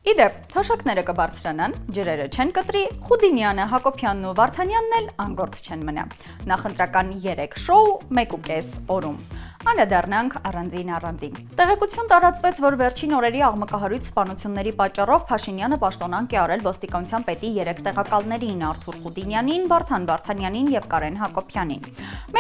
Իդեպ, թոշակները կբարձրանան, ջրերը չեն կտրի, Խուդինյանը, Հակոբյանն ու Վարդանյանն էլ անգործ չեն մնա։ Նախընտրական 3 շոու 1.5 օրում։ Անդրադառնանք առանձին։ Տեղեկություն տարածվեց, որ վերջին օրերի աղմկահարույց սպանությունների պատճառով Փաշինյանը պաշտոնանկ է արել ոստիկանության պետի 3 տեղակալներին՝ Արթուր Խուդինյանին, Վարդան Վարդանյանին եւ Կարեն Հակոբյանին։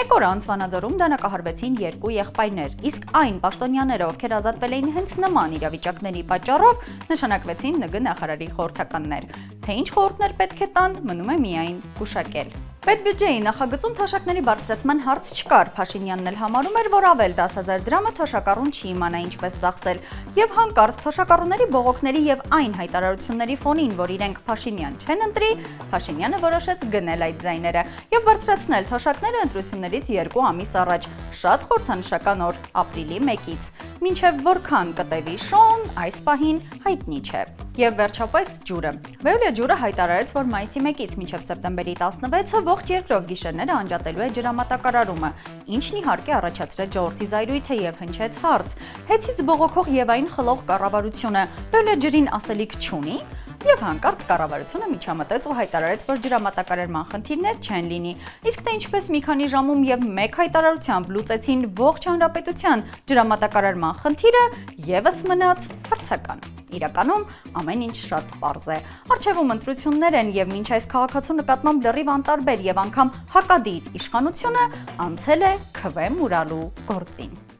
Մեկ օր անց Վանաձորում դանակահարվեցին 2 եղբայրներ, իսկ այն պաշտոնյաները, ովքեր ազատվել էին հենց նման իրավիճակների պատճառով, նշանակվեցին ՆԳ նախարարի խորհրդականներ։ Թե ինչ խորհուրդներ պետք է տան, մնում է միայն գուշակել։ Պետբյուջեի նախագծում թոշակների բարձրացման հարց չկար, Փաշինյանն էլ համարում էր, որ ավել 10,000 դրամը թոշակառուն չի իմանա ինչպես ծախսել, եւ հանկարծ թոշակառուների բողոքների եւ այն հայտարարությունների ֆոնին, որ իրենք Փաշինյան չեն ընտրի, Փաշինյանը որոշեց գնել այդ ձայները եւ բարձրացնել թոշակները ընտրություններից 2 ամիս առաջ, շատ խորհրդանշական օր, ապրիլի 1-ից։ Մինչև որքան կտևի շոուն, այս պահին հայտնի չէ։ Եվ վերջապես ջուրը։ Veolia ջուրը հայտարարեց, որ մայիսի 1-ից մինչև սեպտեմբերի 16-ը ողջ երկրով գիշերները անջատելու է ջրամատակարարումը, ինչն իհարկե առաջացրեց ժողովրդի զայրույթը եւ հնչեց հարց. հեծից բողոքող եւ այն խլող կառավարությունը Veolia ջրին ասելիք չունի։ Եվ հանկարծ կառավարությունը միջամտեց ու հայտարարեց, որ ջրամատակարարման խնդիրներ չեն լինի։ Իսկ թե ինչպես մի քանի ժամում եւ մեկ հայտարարությամբ լուծեցին ողջ հանրապետության ջրամատակարարման խնդիրը, եւս մնաց հարցական։ Իրականում ամեն ինչ շատ պարզ է։ Առջևում ընտրություններ են եւ մինչ այս քաղաքացու նկատմամբ լրիվ անտարբեր եւ անգամ հակադիր իշխանությունը անցել է քվե մուրալու գործին։